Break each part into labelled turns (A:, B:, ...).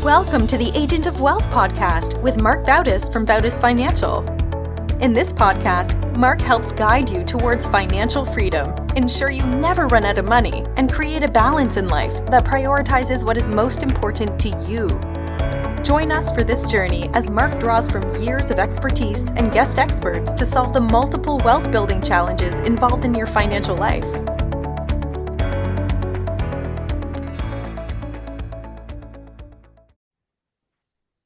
A: Welcome to the Agent of Wealth podcast with Mark Bautis from Bautis Financial. In this podcast, Mark helps guide you towards financial freedom, ensure you never run out of money, and create a balance in life that prioritizes what is most important to you. Join us for this journey as Mark draws from years of expertise and guest experts to solve the multiple wealth building challenges involved in your financial life.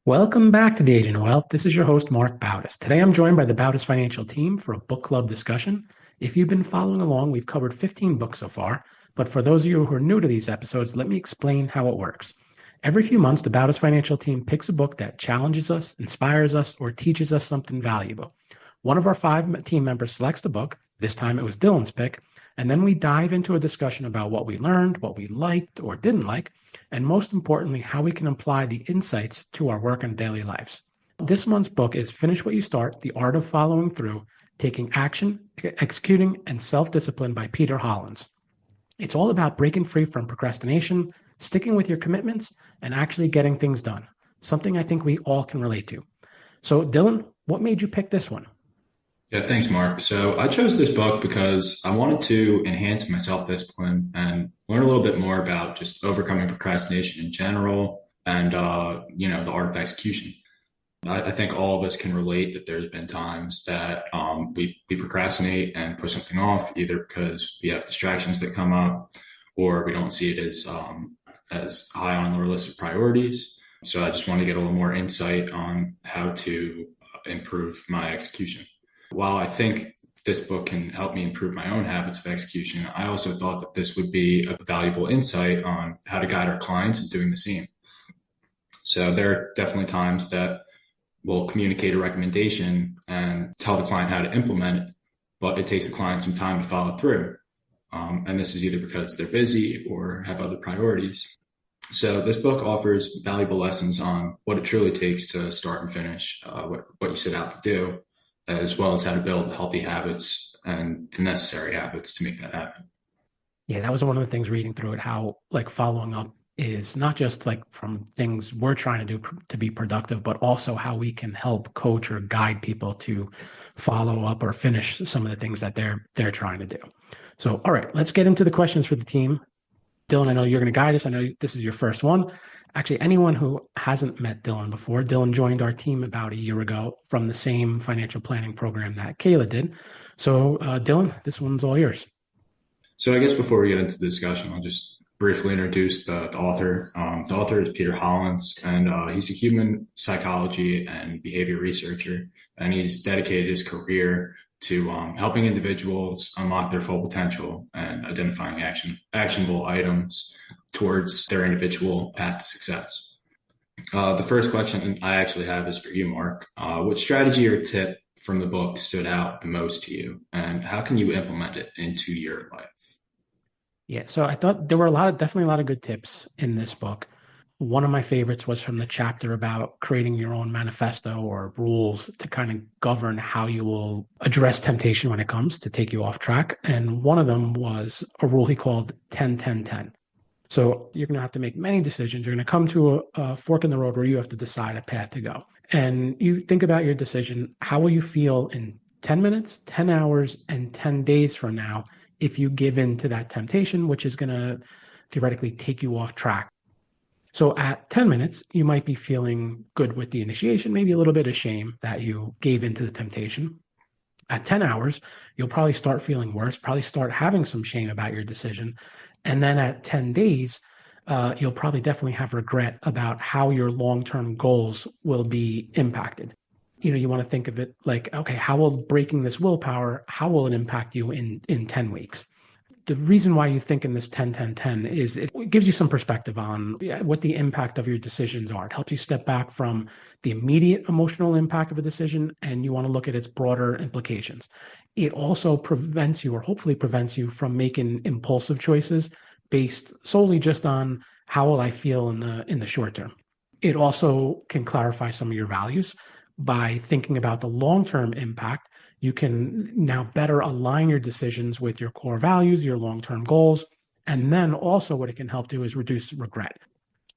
B: Welcome back to the Agent of Wealth. This is your host, Mark Bautis. Today, I'm joined by the Bautis Financial team for a book club discussion. If you've been following along, we've covered 15 books so far. But for those of you who are new to these episodes, let me explain how it works. Every few months, the Bautis Financial team picks a book that challenges us, inspires us, or teaches us something valuable. One of our 5 team members selects the book. This time it was Dylan's pick. And then we dive into a discussion about what we learned, what we liked or didn't like, and most importantly, how we can apply the insights to our work and daily lives. This month's book is Finish What You Start, The Art of Following Through, Taking Action, Executing, and Self-Discipline by Peter Hollins. It's all about breaking free from procrastination, sticking with your commitments, and actually getting things done, something I think we all can relate to. So Dylan, what made you pick this one?
C: Yeah, thanks, Mark. So I chose this book because I wanted to enhance my self-discipline and learn a little bit more about just overcoming procrastination in general and, the art of execution. I think all of us can relate that there's been times that we procrastinate and put something off, either because we have distractions that come up or we don't see it as high on our list of priorities. So I just want to get a little more insight on how to improve my execution. While I think this book can help me improve my own habits of execution, I also thought that this would be a valuable insight on how to guide our clients in doing the same. So there are definitely times that we'll communicate a recommendation and tell the client how to implement it, but it takes the client some time to follow through. And this is either because they're busy or have other priorities. So this book offers valuable lessons on what it truly takes to start and finish what you set out to do, as well as how to build healthy habits and the necessary habits to make that happen.
B: Yeah, that was one of the things reading through it, how following up is not just from things we're trying to do to be productive, but also how we can help coach or guide people to follow up or finish some of the things that they're trying to do. So, all right, let's get into the questions for the team. Dylan, I know you're going to guide us. I know this is your first one. Actually, anyone who hasn't met Dylan before, Dylan joined our team about a year ago from the same financial planning program that Kayla did. So, Dylan, this one's all yours.
C: So I guess before we get into the discussion, I'll just briefly introduce the author. The author is Peter Hollins, and he's a human psychology and behavior researcher, and he's dedicated his career to helping individuals unlock their full potential and identifying actionable items towards their individual path to success. The first question I actually have is for you, Mark. What strategy or tip from the book stood out the most to you, and how can you implement it into your life?
B: Yeah, so I thought there were definitely a lot of good tips in this book. One of my favorites was from the chapter about creating your own manifesto or rules to kind of govern how you will address temptation when it comes to take you off track. And one of them was a rule he called 10-10-10. So you're going to have to make many decisions. You're going to come to a fork in the road where you have to decide a path to go. And you think about your decision. How will you feel in 10 minutes, 10 hours, and 10 days from now if you give in to that temptation, which is going to theoretically take you off track? So at 10 minutes, you might be feeling good with the initiation, maybe a little bit of shame that you gave into the temptation. At 10 hours, you'll probably start feeling worse, probably start having some shame about your decision. And then at 10 days, you'll probably definitely have regret about how your long-term goals will be impacted. You want to think of it like, okay, how will breaking this willpower, how will it impact you in 10 weeks? The reason why you think in this 10-10-10 is it gives you some perspective on what the impact of your decisions are. It helps you step back from the immediate emotional impact of a decision, and you want to look at its broader implications. It also prevents you, or hopefully prevents you, from making impulsive choices based solely just on how will I feel in the short term. It also can clarify some of your values by thinking about the long-term impact. You can now better align your decisions with your core values, your long-term goals. And then also what it can help do is reduce regret.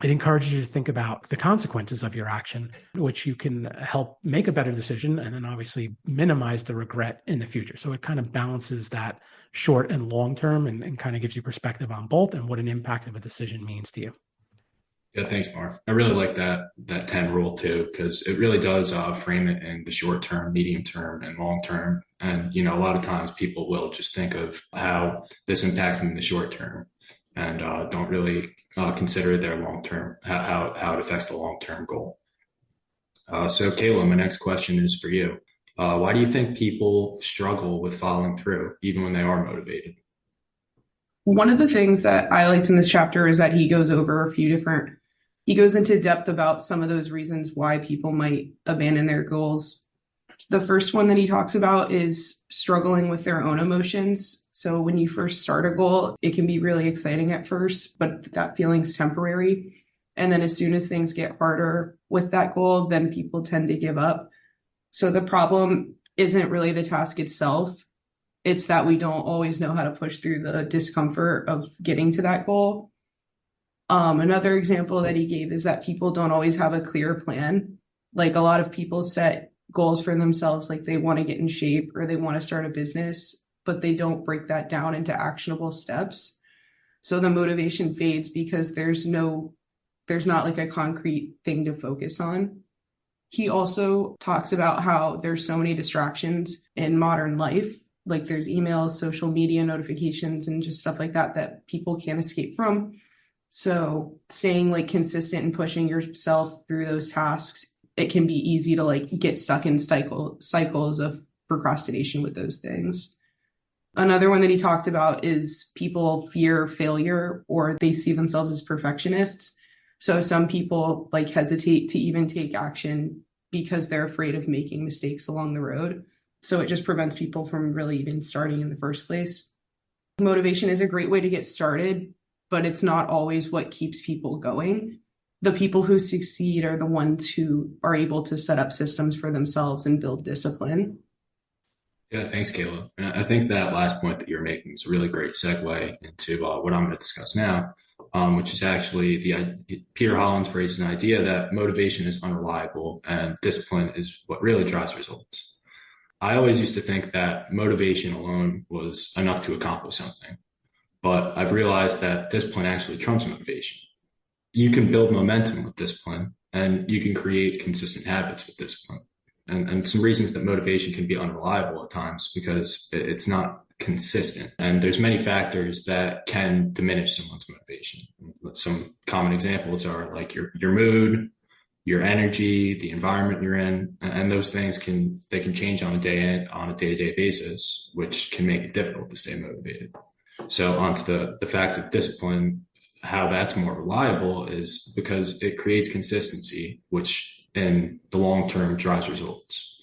B: It encourages you to think about the consequences of your action, which you can help make a better decision and then obviously minimize the regret in the future. So it kind of balances that short and long term and kind of gives you perspective on both and what an impact of a decision means to you.
C: Yeah, thanks, Mark. I really like that 10 rule too, because it really does frame it in the short term, medium term, and long term. And, a lot of times people will just think of how this impacts them in the short term and don't really consider their long term, how it affects the long term goal. So, Kayla, my next question is for you. Why do you think people struggle with following through, even when they are motivated?
D: One of the things that I liked in this chapter is that he goes into depth about some of those reasons why people might abandon their goals. The first one that he talks about is struggling with their own emotions. So when you first start a goal, it can be really exciting at first, but that feeling's temporary. And then as soon as things get harder with that goal, then people tend to give up. So the problem isn't really the task itself. It's that we don't always know how to push through the discomfort of getting to that goal. Another example that he gave is that people don't always have a clear plan. Like a lot of people set goals for themselves, like they want to get in shape or they want to start a business, but they don't break that down into actionable steps. So the motivation fades because there's not like a concrete thing to focus on. He also talks about how there's so many distractions in modern life. Like there's emails, social media notifications, and just stuff like that people can't escape from. So staying like consistent and pushing yourself through those tasks, it can be easy to like get stuck in cycles of procrastination with those things. Another one that he talked about is people fear failure or they see themselves as perfectionists. So some people like hesitate to even take action because they're afraid of making mistakes along the road. So it just prevents people from really even starting in the first place. Motivation is a great way to get started, but it's not always what keeps people going. The people who succeed are the ones who are able to set up systems for themselves and build discipline.
C: Yeah, thanks, Caleb. And I think that last point that you're making is a really great segue into what I'm going to discuss now, which is actually Peter Hollins phrased an idea that motivation is unreliable and discipline is what really drives results. I always used to think that motivation alone was enough to accomplish something, but I've realized that discipline actually trumps motivation. You can build momentum with discipline and you can create consistent habits with discipline. And some reasons that motivation can be unreliable at times because it's not consistent. And there's many factors that can diminish someone's motivation. Some common examples are like your mood, your energy, the environment you're in, and those things can change on a day-to-day basis, which can make it difficult to stay motivated. So onto the fact of discipline, how that's more reliable is because it creates consistency, which in the long term drives results.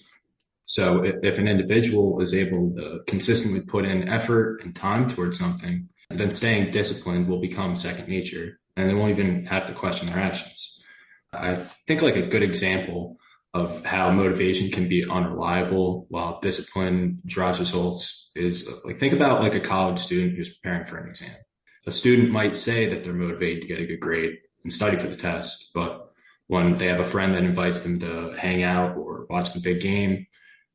C: So if an individual is able to consistently put in effort and time towards something, then staying disciplined will become second nature and they won't even have to question their actions. I think like a good example of how motivation can be unreliable while discipline drives results is like, think about like a college student who's preparing for an exam. A student might say that they're motivated to get a good grade and study for the test, but when they have a friend that invites them to hang out or watch the big game,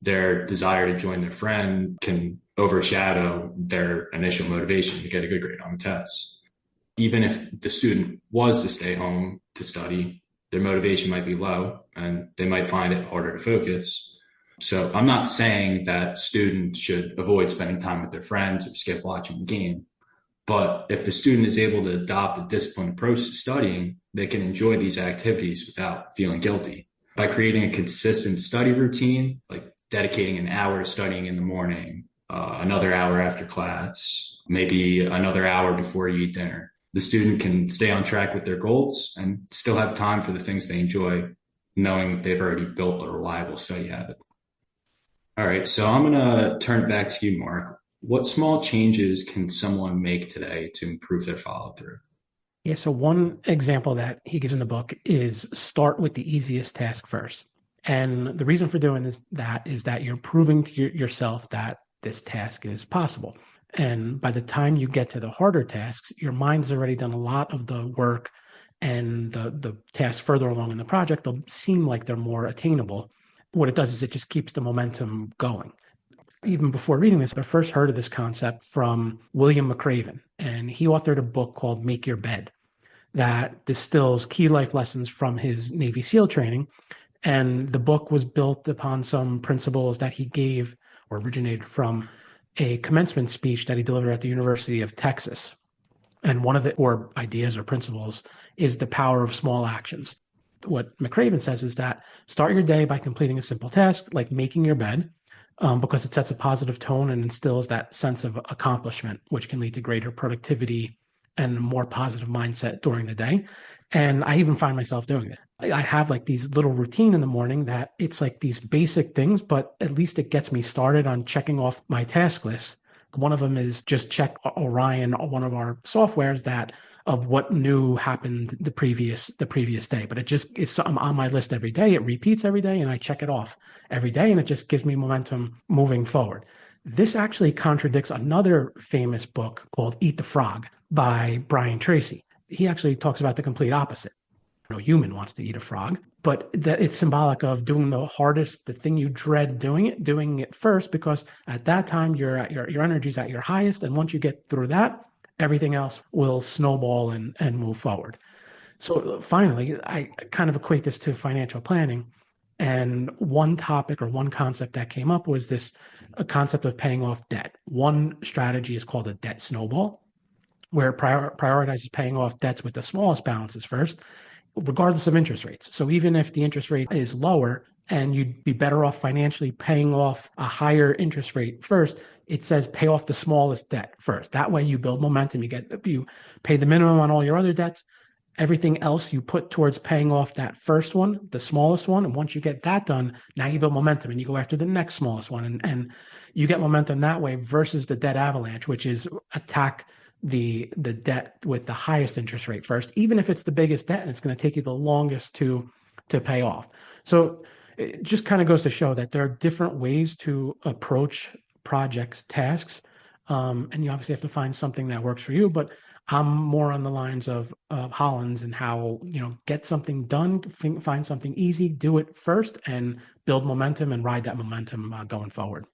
C: their desire to join their friend can overshadow their initial motivation to get a good grade on the test. Even if the student was to stay home to study, their motivation might be low and they might find it harder to focus. So I'm not saying that students should avoid spending time with their friends or skip watching the game. But if the student is able to adopt a disciplined approach to studying, they can enjoy these activities without feeling guilty. By creating a consistent study routine, like dedicating an hour to studying in the morning, another hour after class, maybe another hour before you eat dinner, the student can stay on track with their goals and still have time for the things they enjoy, knowing that they've already built a reliable study habit. All right, so I'm going to turn it back to you, Mark. What small changes can someone make today to improve their follow through?
B: Yeah, so one example that he gives in the book is start with the easiest task first. And the reason for doing that is that you're proving to yourself that this task is possible. And by the time you get to the harder tasks, your mind's already done a lot of the work and the tasks further along in the project, they'll seem like they're more attainable. What it does is it just keeps the momentum going. Even before reading this, I first heard of this concept from William McRaven, and he authored a book called Make Your Bed that distills key life lessons from his Navy SEAL training. And the book was built upon some principles that he gave or originated from a commencement speech that he delivered at the University of Texas. And one of the core ideas or principles is the power of small actions. What McRaven says is that start your day by completing a simple task like making your bed, because it sets a positive tone and instills that sense of accomplishment, which can lead to greater productivity and a more positive mindset during the day. And I even find myself doing it. I have like these little routine in the morning that it's like these basic things, but at least it gets me started on checking off my task list. One of them is just check Orion, one of our softwares, that of what new happened the previous day. But it's something on my list every day. It repeats every day, and I check it off every day, and it just gives me momentum moving forward. This actually contradicts another famous book called Eat the Frog by Brian Tracy. He actually talks about the complete opposite. No human wants to eat a frog, but that it's symbolic of doing the hardest, the thing you dread doing it first, because at that time your energy's at your highest, and once you get through that, everything else will snowball and move forward. So finally, I kind of equate this to financial planning. And one topic or one concept that came up was this a concept of paying off debt. One strategy is called a debt snowball, where it prioritizes paying off debts with the smallest balances first, regardless of interest rates. So even if the interest rate is lower and you'd be better off financially paying off a higher interest rate first, it says pay off the smallest debt first. That way you build momentum. You pay the minimum on all your other debts. Everything else you put towards paying off that first one, the smallest one. And once you get that done, now you build momentum and you go after the next smallest one. And you get momentum that way versus the debt avalanche, which is attack the debt with the highest interest rate first, even if it's the biggest debt and it's going to take you the longest to pay off. So it just kind of goes to show that there are different ways to approach projects, tasks, and you obviously have to find something that works for you. But I'm more on the lines of Hollins and how, get something done, find something easy, do it first, and build momentum and ride that momentum going forward.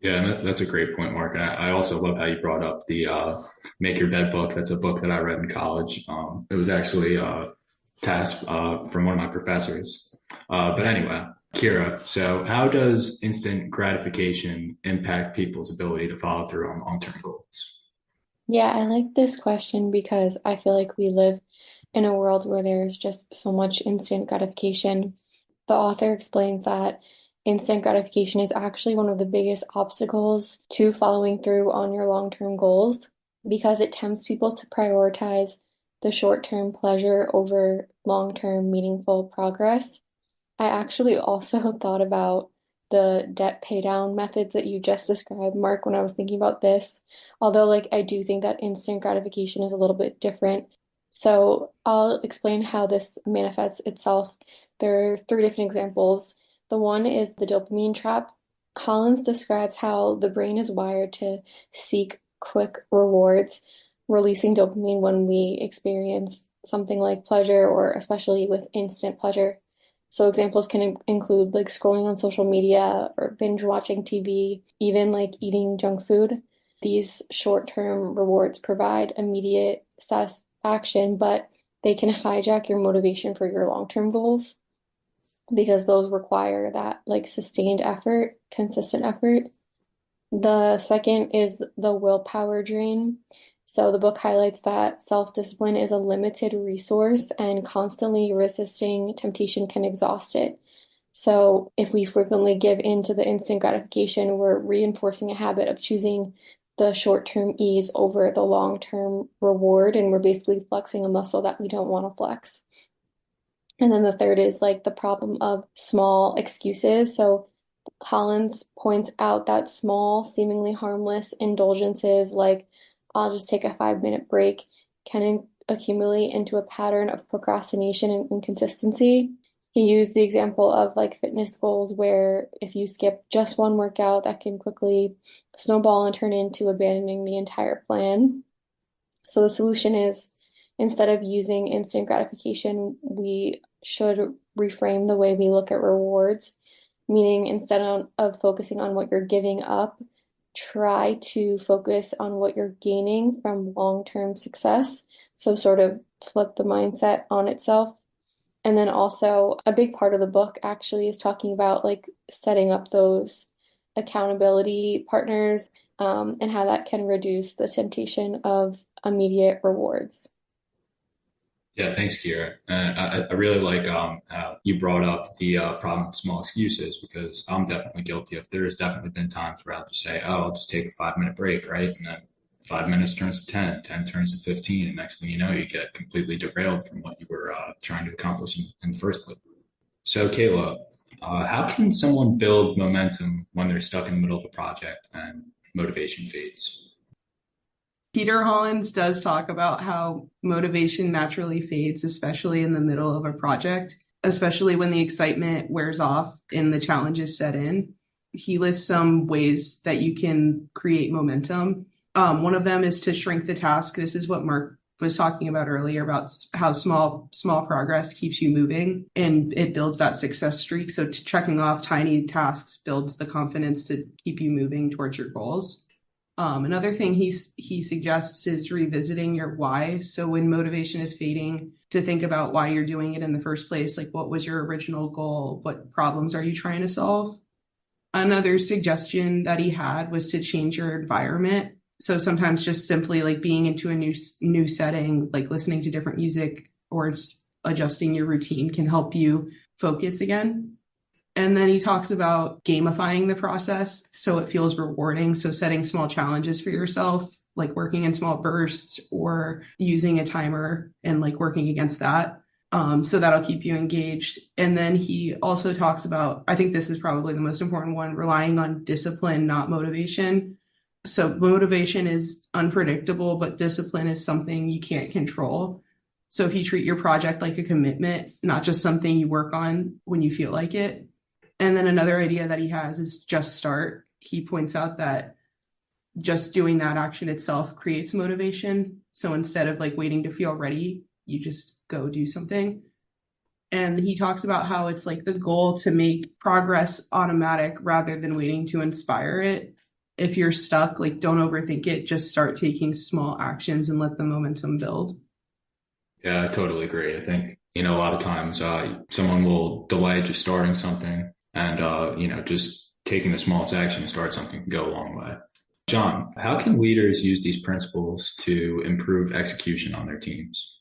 C: Yeah, that's a great point, Mark. And I also love how you brought up the Make Your Bed book. That's a book that I read in college. It was actually a task from one of my professors. But anyway, Kira, so how does instant gratification impact people's ability to follow through on long-term goals?
E: Yeah, I like this question because I feel like we live in a world where there's just so much instant gratification. The author explains that instant gratification is actually one of the biggest obstacles to following through on your long-term goals because it tempts people to prioritize the short-term pleasure over long-term meaningful progress. I actually also thought about the debt pay down methods that you just described, Mark, when I was thinking about this. Although, I do think that instant gratification is a little bit different. So I'll explain how this manifests itself. There are three different examples. The one is the dopamine trap. Hollins describes how the brain is wired to seek quick rewards, releasing dopamine when we experience something like pleasure, or especially with instant pleasure. So examples can include scrolling on social media or binge watching TV, even eating junk food. These short-term rewards provide immediate satisfaction, but they can hijack your motivation for your long-term goals because those require that sustained effort, consistent effort. The second is the willpower drain. So the book highlights that self-discipline is a limited resource and constantly resisting temptation can exhaust it. So if we frequently give in to the instant gratification, we're reinforcing a habit of choosing the short-term ease over the long-term reward, and we're basically flexing a muscle that we don't want to flex. And then the third is the problem of small excuses. So Hollins points out that small, seemingly harmless indulgences I'll just take a 5-minute break can accumulate into a pattern of procrastination and inconsistency. He used the example of fitness goals where if you skip just one workout, that can quickly snowball and turn into abandoning the entire plan. So the solution is instead of using instant gratification, we should reframe the way we look at rewards, meaning instead of focusing on what you're giving up, try to focus on what you're gaining from long-term success. So sort of flip the mindset on itself. And then also a big part of the book actually is talking about like setting up those accountability partners, and how that can reduce the temptation of immediate rewards.
C: Yeah, thanks, Kira. I really like how you brought up the problem of small excuses, because I'm definitely guilty of. There's definitely been times where I'll just say, "Oh, I'll just take a 5 minute break," right? And then 5 minutes turns to 10, 10 turns to 15, and next thing you know, you get completely derailed from what you were trying to accomplish in the first place. So, Kayla, how can someone build momentum when they're stuck in the middle of a project and motivation fades?
D: Peter Hollins does talk about how motivation naturally fades, especially in the middle of a project, especially when the excitement wears off and the challenges set in. He lists some ways that you can create momentum. One of them is to shrink the task. This is what Mark was talking about earlier, about how small progress keeps you moving and it builds that success streak. So checking off tiny tasks builds the confidence to keep you moving towards your goals. Another thing he suggests is revisiting your why. So when motivation is fading, to think about why you're doing it in the first place. Like, what was your original goal? What problems are you trying to solve? Another suggestion that he had was to change your environment. So sometimes just simply like being into a new setting, like listening to different music or just adjusting your routine can help you focus again. And then he talks about gamifying the process so it feels rewarding. So setting small challenges for yourself, like working in small bursts or using a timer and like working against that. So that'll keep you engaged. And then he also talks about, I think this is probably the most important one, relying on discipline, not motivation. So motivation is unpredictable, but discipline is something you can't control. So if you treat your project like a commitment, not just something you work on when you feel like it. And then another idea that he has is just start. He points out that just doing that action itself creates motivation. So instead of like waiting to feel ready, you just go do something. And he talks about how it's like the goal to make progress automatic rather than waiting to inspire it. If you're stuck, like don't overthink it, just start taking small actions and let the momentum build.
C: Yeah, I totally agree. I think, a lot of times someone will delay just starting something, and, just taking the smallest action to start something can go a long way. John, how can leaders use these principles to improve execution on their teams?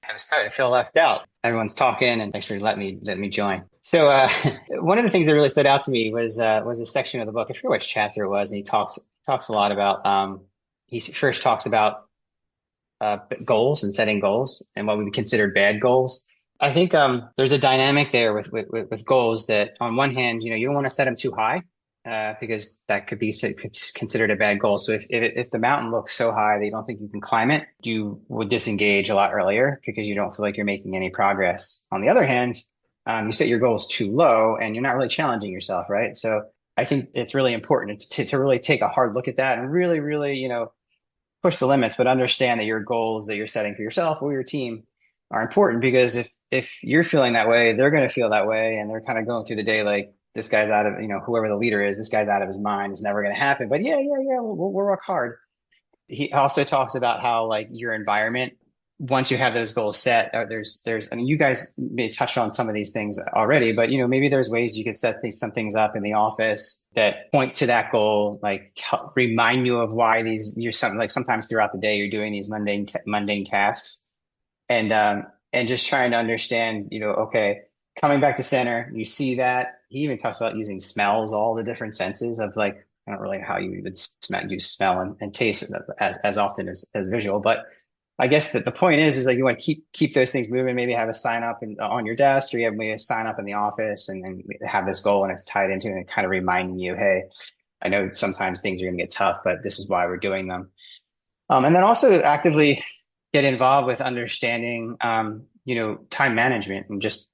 F: I'm starting to feel left out. Everyone's talking, and thanks for letting me join. So one of the things that really stood out to me was a section of the book. I forget which chapter it was, and he talks a lot about. He first talks about goals and setting goals and what we would consider bad goals. I think there's a dynamic there with goals that on one hand, you don't want to set them too high because that could be considered a bad goal. So if the mountain looks so high that you don't think you can climb it, you would disengage a lot earlier because you don't feel like you're making any progress. On the other hand, you set your goals too low and you're not really challenging yourself, right? So I think it's really important to really take a hard look at that and really, really, push the limits, but understand that your goals that you're setting for yourself or your team are important, because if you're feeling that way, they're going to feel that way, and they're kind of going through the day like, this guy's out of, whoever the leader is, this guy's out of his mind. It's never going to happen. But yeah, we'll work hard. He also talks about how like your environment, once you have those goals set, there's, I mean, you guys may touch on some of these things already, but maybe there's ways you could set some things up in the office that point to that goal, like help remind you of why you're something like sometimes throughout the day you're doing these mundane tasks, and just trying to understand, okay, coming back to center, you see that. He even talks about using smells, all the different senses of like, I don't really know how you would use smell and taste as often as visual, but I guess that the point is like you want to keep those things moving. Maybe have a sign up on your desk, or you have maybe a sign up in the office, and then have this goal and it's tied into it and kind of reminding you, hey, I know sometimes things are going to get tough, but this is why we're doing them. And then also actively get involved with understanding, time management, and just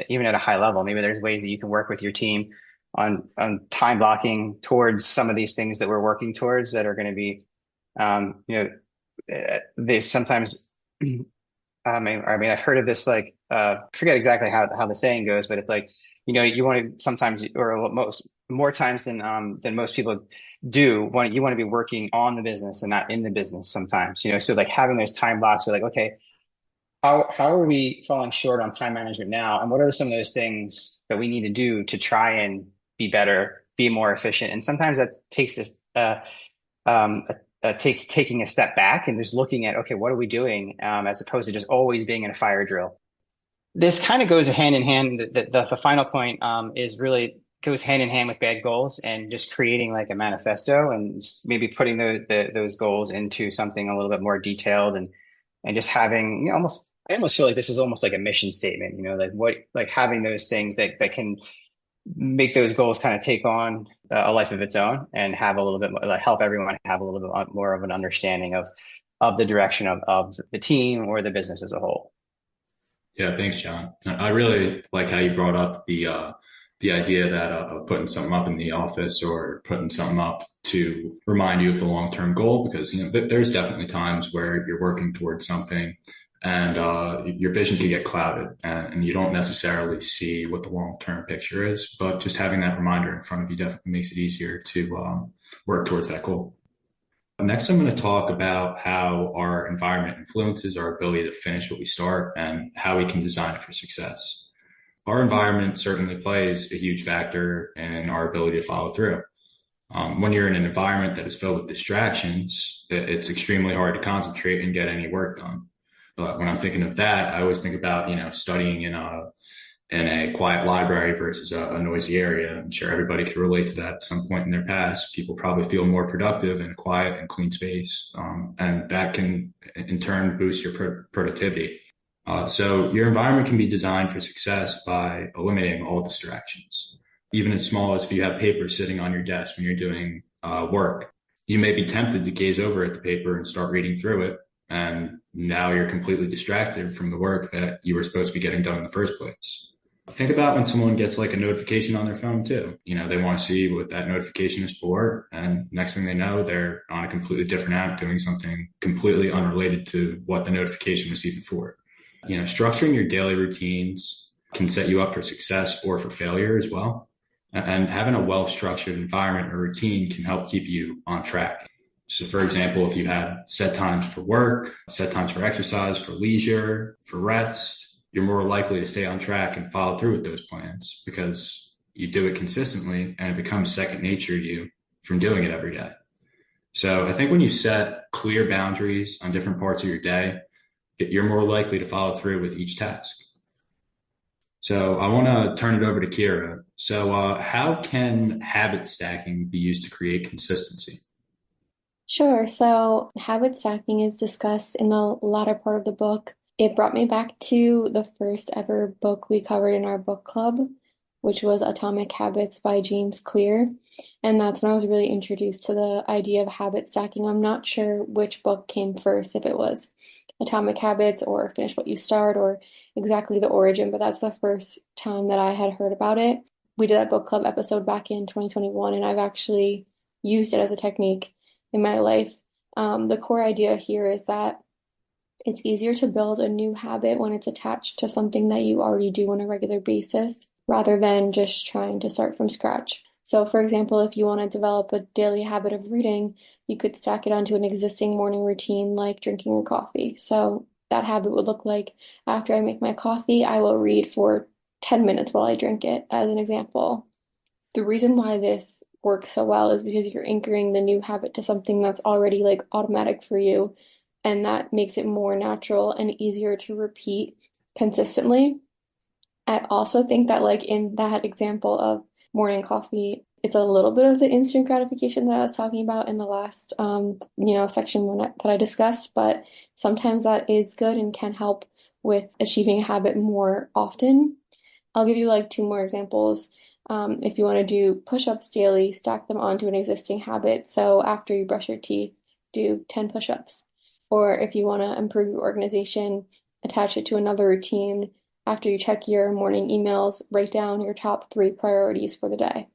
F: even at a high level. Maybe there's ways that you can work with your team on time blocking towards some of these things that we're working towards that are going to be, they sometimes I've heard of this, like, I forget exactly how the saying goes, but it's like, you want to sometimes, or most more times than most people do, you want to be working on the business and not in the business sometimes, so like having those time blocks where like, okay, how are we falling short on time management now? And what are some of those things that we need to do to try and be better, be more efficient? And sometimes that takes us, um, takes taking a step back and just looking at, okay, what are we doing, as opposed to just always being in a fire drill. This kind of goes hand in hand. The final point, is really goes hand in hand with bad goals and just creating like a manifesto and maybe putting those goals into something a little bit more detailed and just having, I almost feel like this is almost like a mission statement, like having those things that can make those goals kind of take on a life of its own and have a little bit more, like help everyone have a little bit more of an understanding of the direction of the team or the business as a whole.
C: Yeah, thanks, John. I really like how you brought up the idea that of putting something up in the office or putting something up to remind you of the long-term goal, because there's definitely times where you're working towards something and your vision can get clouded and you don't necessarily see what the long-term picture is. But just having that reminder in front of you definitely makes it easier to work towards that goal. Next, I'm going to talk about how our environment influences our ability to finish what we start and how we can design it for success. Our environment certainly plays a huge factor in our ability to follow through. When you're in an environment that is filled with distractions, it's extremely hard to concentrate and get any work done. But when I'm thinking of that, I always think about, studying in a quiet library versus a noisy area. I'm sure everybody could relate to that at some point in their past. People probably feel more productive in a quiet and clean space. And that can in turn boost your productivity. So your environment can be designed for success by eliminating all distractions. Even as small as if you have paper sitting on your desk when you're doing work, you may be tempted to gaze over at the paper and start reading through it. And now you're completely distracted from the work that you were supposed to be getting done in the first place. Think about when someone gets like a notification on their phone too. They want to see what that notification is for. And next thing they know, they're on a completely different app doing something completely unrelated to what the notification was even for. Structuring your daily routines can set you up for success or for failure as well. And having a well-structured environment or routine can help keep you on track. So for example, if you have set times for work, set times for exercise, for leisure, for rest, you're more likely to stay on track and follow through with those plans because you do it consistently and it becomes second nature to you from doing it every day. So I think when you set clear boundaries on different parts of your day, you're more likely to follow through with each task. So I want to turn it over to Kira. So how can habit stacking be used to create consistency?
E: Sure. So habit stacking is discussed in the latter part of the book. It brought me back to the first ever book we covered in our book club, which was Atomic Habits by James Clear. And that's when I was really introduced to the idea of habit stacking. I'm not sure which book came first, if it was Atomic Habits or Finish What You Start or exactly the origin, but that's the first time that I had heard about it. We did that book club episode back in 2021, and I've actually used it as a technique in my life. The core idea here is that it's easier to build a new habit when it's attached to something that you already do on a regular basis, rather than just trying to start from scratch. So, for example, if you want to develop a daily habit of reading, you could stack it onto an existing morning routine like drinking your coffee. So that habit would look like after I make my coffee, I will read for 10 minutes while I drink it, as an example. The reason why this works so well is because you're anchoring the new habit to something that's already like automatic for you, and that makes it more natural and easier to repeat consistently. I also think that like in that example of morning coffee, it's a little bit of the instant gratification that I was talking about in the last section that I discussed, but sometimes that is good and can help with achieving a habit more often. I'll give you like two more examples. If you want to do push-ups daily, stack them onto an existing habit. So after you brush your teeth, do 10 push-ups. Or if you want to improve your organization, attach it to another routine. After you check your morning emails, write down your top 3 priorities for the day.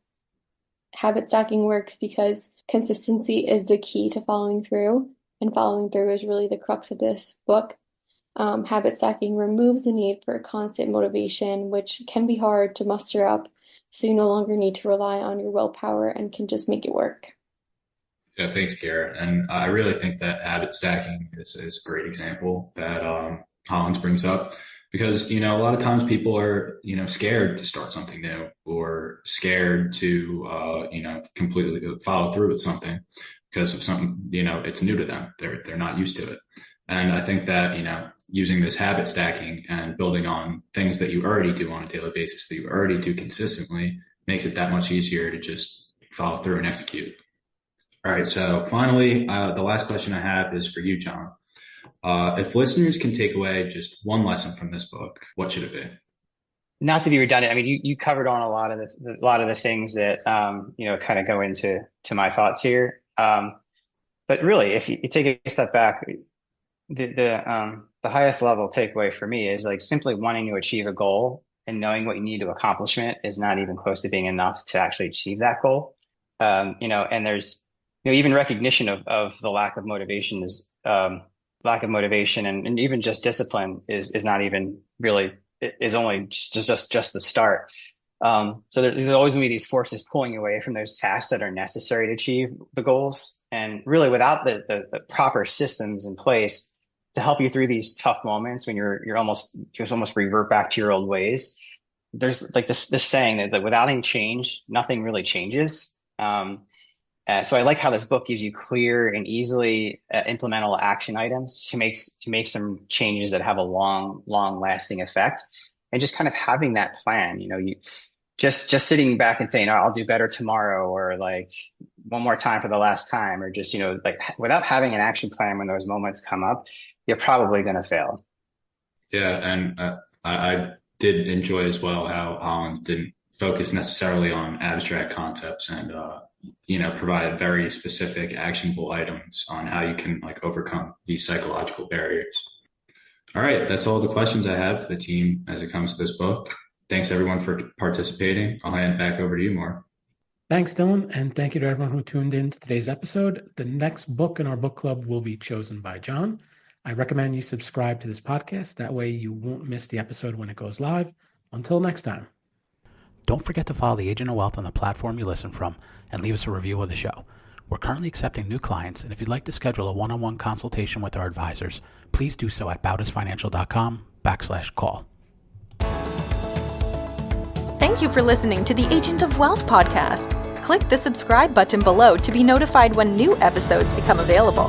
E: Habit stacking works because consistency is the key to following through, and following through is really the crux of this book. Habit stacking removes the need for constant motivation, which can be hard to muster up, so you no longer need to rely on your willpower and can just make it work.
C: Yeah, thanks, Kara. And I really think that habit stacking is a great example that Hollins brings up because, a lot of times people are, scared to start something new or scared to, completely follow through with something because of something, it's new to them. They're not used to it. And I think that, using this habit stacking and building on things that you already do on a daily basis, that you already do consistently, makes it that much easier to just follow through and execute. All right. So finally, the last question I have is for you, John. If listeners can take away just one lesson from this book, what should it be?
F: Not to be redundant, I mean, you covered on a lot of the things that kind of go into my thoughts here. But really, if you take a step back, the highest level takeaway for me is like simply wanting to achieve a goal and knowing what you need to accomplish it is not even close to being enough to actually achieve that goal. And there's even recognition of the lack of motivation and even just discipline is not even really, is only just the start. So there's always going to be these forces pulling you away from those tasks that are necessary to achieve the goals. And really without the proper systems in place to help you through these tough moments when you're almost revert back to your old ways, there's like this saying that without any change, nothing really changes. So I like how this book gives you clear and easily implementable action items to make some changes that have a long lasting effect. And just kind of having that plan, you just sitting back and saying, oh, I'll do better tomorrow, or like one more time for the last time, or just, like without having an action plan when those moments come up, you're probably going to fail. Yeah.
C: And I did enjoy as well how Hollins didn't focus necessarily on abstract concepts and, provide very specific actionable items on how you can like overcome these psychological barriers. All right. That's all the questions I have for the team as it comes to this book. Thanks everyone for participating. I'll hand it back over to you, Mark.
B: Thanks, Dylan. And thank you to everyone who tuned in to today's episode. The next book in our book club will be chosen by John. I recommend you subscribe to this podcast. That way you won't miss the episode when it goes live. Until next time.
G: Don't forget to follow the Agent of Wealth on the platform you listen from and leave us a review of the show. We're currently accepting new clients, and if you'd like to schedule a one-on-one consultation with our advisors, please do so at bautisfinancial.com/call.
A: Thank you for listening to the Agent of Wealth podcast. Click the subscribe button below to be notified when new episodes become available.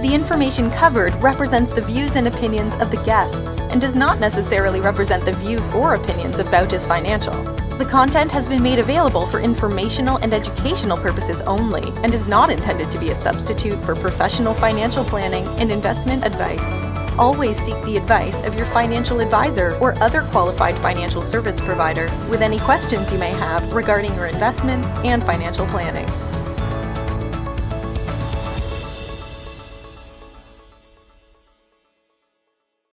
A: The information covered represents the views and opinions of the guests and does not necessarily represent the views or opinions of Bautis Financial. The content has been made available for informational and educational purposes only and is not intended to be a substitute for professional financial planning and investment advice. Always seek the advice of your financial advisor or other qualified financial service provider with any questions you may have regarding your investments and financial planning.